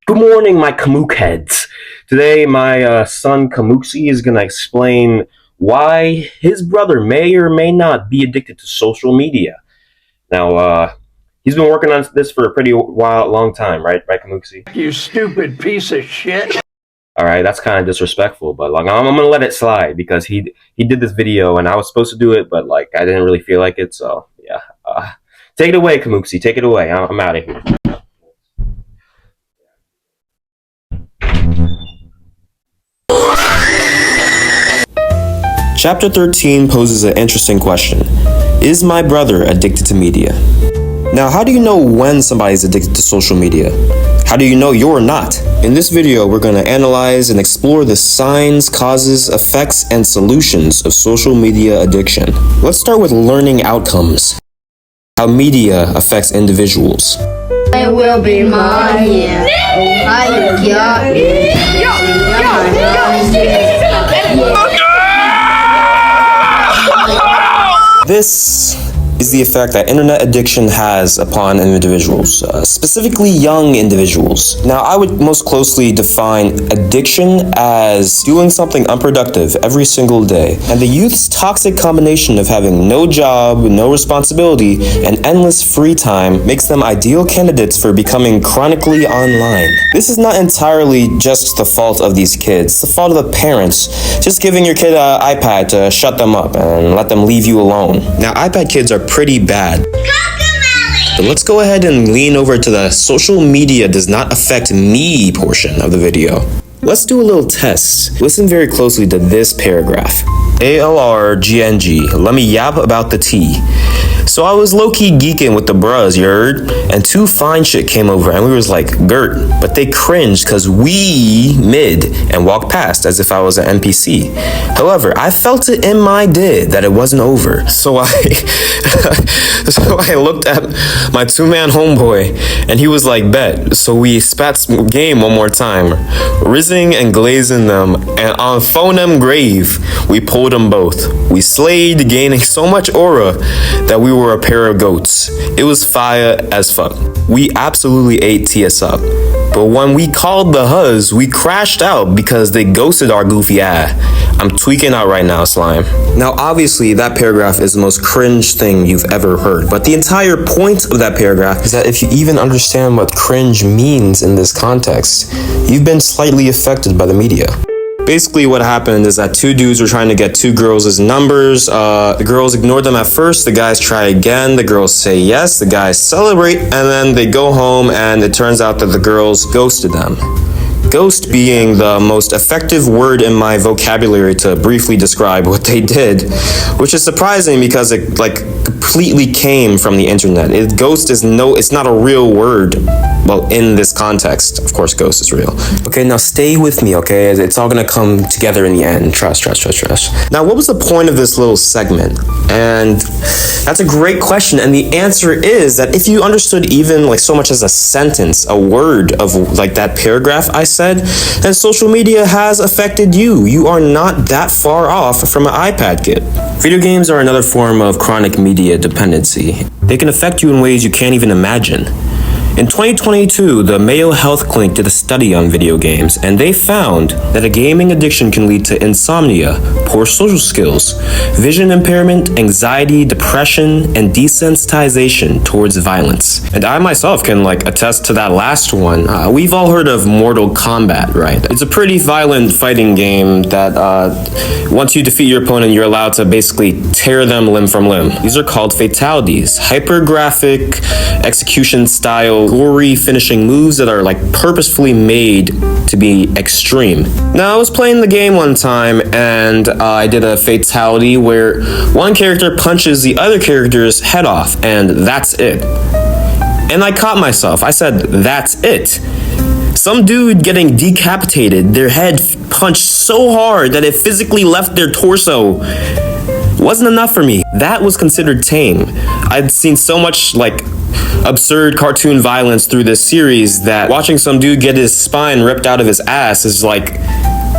Good morning, my Kamook heads. Today, my son Kamooksy is gonna explain why his brother may or may not be addicted to social media. Now, he's been working on this for a pretty long time, right, Kamooksy? You stupid piece of shit. All right, that's kind of disrespectful, but like I'm gonna let it slide because he did this video and I was supposed to do it, but like I didn't really feel like it, so yeah. Take it away, Kamooksy. Take it away. I'm out of here. Chapter 13 poses an interesting question. Is my brother addicted to media? Now, how do you know when somebody's addicted to social media? How do you know you're not? In this video, we're going to analyze and explore the signs, causes, effects, and solutions of social media addiction. Let's start with learning outcomes. How media affects individuals. It will be mine. This is the effect that internet addiction has upon individuals, specifically young individuals. Now, I would most closely define addiction as doing something unproductive every single day, and the youth's toxic combination of having no job, no responsibility, and endless free time makes them ideal candidates for becoming chronically online. This is not entirely just the fault of these kids, it's the fault of the parents. Just giving your kid an iPad to shut them up and let them leave you alone. Now, iPad kids are pretty bad. But let's go ahead and lean over to the social media does not affect me portion of the video. Let's do a little test. Listen very closely to this paragraph. ALRGNG, let me yap about the tea. So I was low-key geeking with the bros, you heard? And two fine shit came over and we was like, Gert. But they cringed cause we mid and walked past as if I was an NPC. However, I felt it in my did that it wasn't over. So I looked at my two-man homeboy and he was like, bet. So we spat game one more time. Rizzing and glazing them, and on phonem grave, we pulled them both. We slayed, gaining so much aura that we were a pair of goats. It was fire as fuck. We absolutely ate TS up. But when we called the huzz, we crashed out because they ghosted our goofy eye. I'm tweaking out right now, slime. Now, obviously, that paragraph is the most cringe thing you've ever heard. But the entire point of that paragraph is that if you even understand what cringe means in this context, you've been slightly affected by the media. Basically, what happened is that two dudes were trying to get two girls' numbers. The girls ignored them at first. The guys try again. The girls say yes. The guys celebrate. And then they go home and it turns out that the girls ghosted them. Ghost being the most effective word in my vocabulary to briefly describe what they did, which is surprising because it like completely came from the internet. Ghost is it's not a real word. Well, in this context, of course, ghost is real. Okay, now stay with me, okay? It's all gonna come together in the end. Trust. Now, what was the point of this little segment? And that's a great question. And the answer is that if you understood even like so much as a sentence, a word of like that paragraph I said, then social media has affected you. You are not that far off from an iPad kid. Video games are another form of chronic media dependency. They can affect you in ways you can't even imagine. In 2022, the Mayo Health Clinic did a study on video games, and they found that a gaming addiction can lead to insomnia, poor social skills, vision impairment, anxiety, depression, and desensitization towards violence. And I myself can attest to that last one. We've all heard of Mortal Kombat, right? It's a pretty violent fighting game that once you defeat your opponent, you're allowed to basically tear them limb from limb. These are called fatalities, hyper-graphic, execution-style, gory finishing moves that are purposefully made to be extreme. Now, I was playing the game one time and I did a fatality where one character punches the other character's head off, and that's it. And I caught myself. I said, that's it. Some dude getting decapitated, their head punched so hard that it physically left their torso. Wasn't enough for me. That was considered tame. I'd seen so much absurd cartoon violence through this series that watching some dude get his spine ripped out of his ass is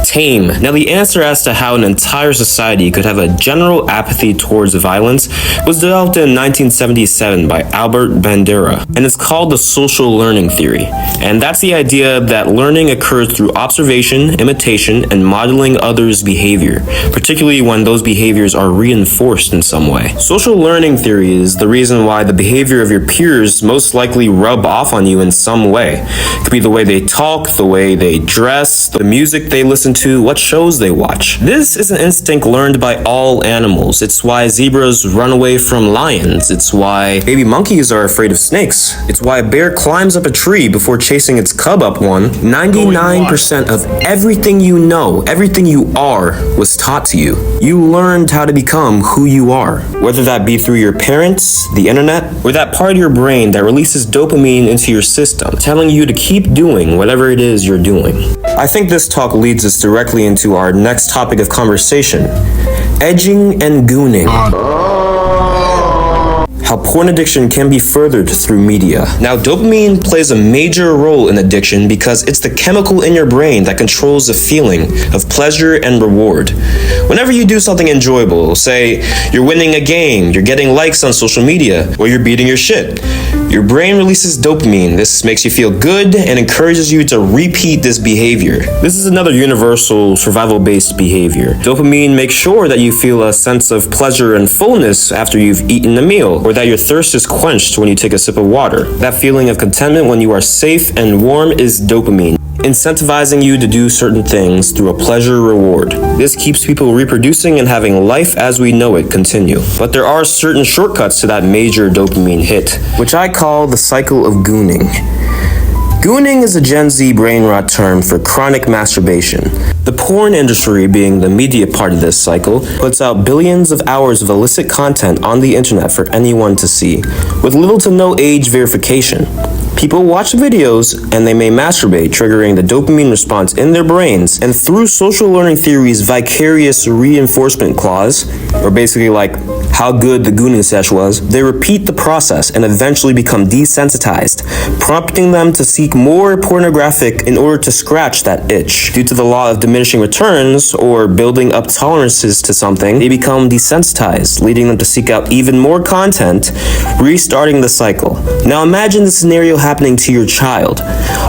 Tame. Now, the answer as to how an entire society could have a general apathy towards violence was developed in 1977 by Albert Bandura, and it's called the social learning theory. And that's the idea that learning occurs through observation, imitation, and modeling others' behavior, particularly when those behaviors are reinforced in some way. Social learning theory is the reason why the behavior of your peers most likely rub off on you in some way. It could be the way they talk, the way they dress, the music they listen to, what shows they watch. This is an instinct learned by all animals. It's why zebras run away from lions. It's why baby monkeys are afraid of snakes. It's why a bear climbs up a tree before chasing its cub up one. 99% of everything you know, everything you are, was taught to you. You learned how to become who you are. Whether that be through your parents, the internet, or that part of your brain that releases dopamine into your system, telling you to keep doing whatever it is you're doing. I think this talk leads us directly into our next topic of conversation: edging and gooning. How porn addiction can be furthered through media. Now, dopamine plays a major role in addiction because it's the chemical in your brain that controls the feeling of pleasure and reward. Whenever you do something enjoyable, say you're winning a game, you're getting likes on social media, or you're beating your shit, your brain releases dopamine. This makes you feel good and encourages you to repeat this behavior. This is another universal survival-based behavior. Dopamine makes sure that you feel a sense of pleasure and fullness after you've eaten a meal, or that your thirst is quenched when you take a sip of water. That feeling of contentment when you are safe and warm is dopamine, incentivizing you to do certain things through a pleasure reward. This keeps people reproducing and having life as we know it continue. But there are certain shortcuts to that major dopamine hit, which I call the cycle of gooning. Gooning is a Gen Z brain rot term for chronic masturbation. The porn industry, being the media part of this cycle, puts out billions of hours of illicit content on the internet for anyone to see, with little to no age verification. People watch videos and they may masturbate, triggering the dopamine response in their brains, and through social learning theory's vicarious reinforcement clause, or basically like how good the gooning sesh was, they repeat the process and eventually become desensitized, prompting them to seek more pornographic in order to scratch that itch. Due to the law of diminishing returns, or building up tolerances to something, they become desensitized, leading them to seek out even more content, restarting the cycle. Now imagine the scenario happening to your child.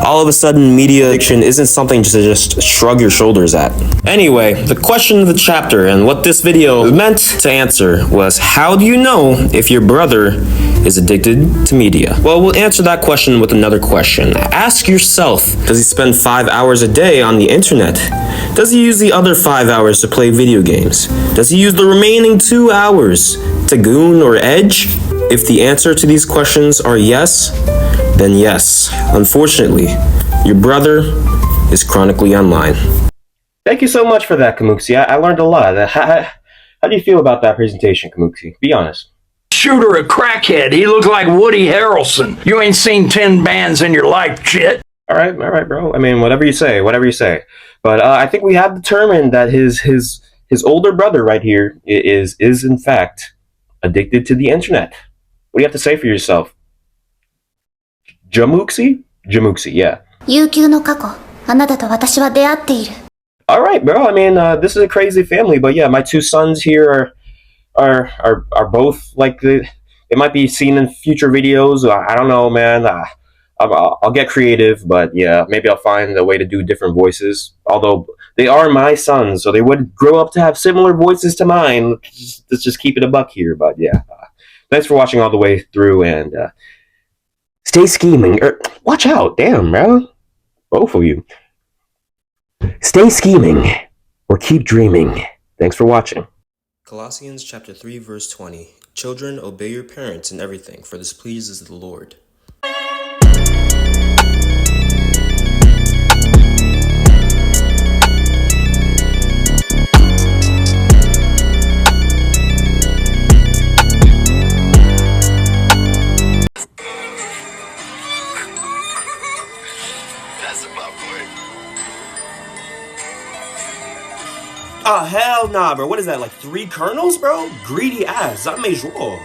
All of a sudden, media addiction isn't something to just shrug your shoulders at. Anyway, the question of the chapter and what this video meant to answer was, how do you know if your brother is addicted to media? Well, we'll answer that question with another question. Ask yourself, does he spend 5 hours a day on the internet? Does he use the other 5 hours to play video games? Does he use the remaining 2 hours to goon or edge? If the answer to these questions are yes, then yes. Unfortunately, your brother is chronically online. Thank you so much for that, Kamooksy. I learned a lot. How do you feel about that presentation, Kamooksy? Be honest. Shooter a crackhead. He looked like Woody Harrelson. You ain't seen 10 bands in your life, shit. All right, bro. I mean, whatever you say. But I think we have determined that his older brother right here is in fact addicted to the internet. What do you have to say for yourself? Kamooksy, yeah. 悠久の過去、あなたと私は出会っている。All right, bro. I mean, this is a crazy family, but yeah, my two sons here are both like they might be seen in future videos. I don't know, man. I'll get creative, but yeah, maybe I'll find a way to do different voices. Although they are my sons, so they would grow up to have similar voices to mine. Let's just keep it a buck here, but yeah. Thanks for watching all the way through, and stay scheming. Watch out, damn, bro. Both of you. Stay scheming, or keep dreaming. Thanks for watching. Colossians chapter 3, verse 20. Children, obey your parents in everything, for this pleases the Lord. Oh, hell nah, bro. What is that, like 3 kernels, bro? Greedy ass. That made sure.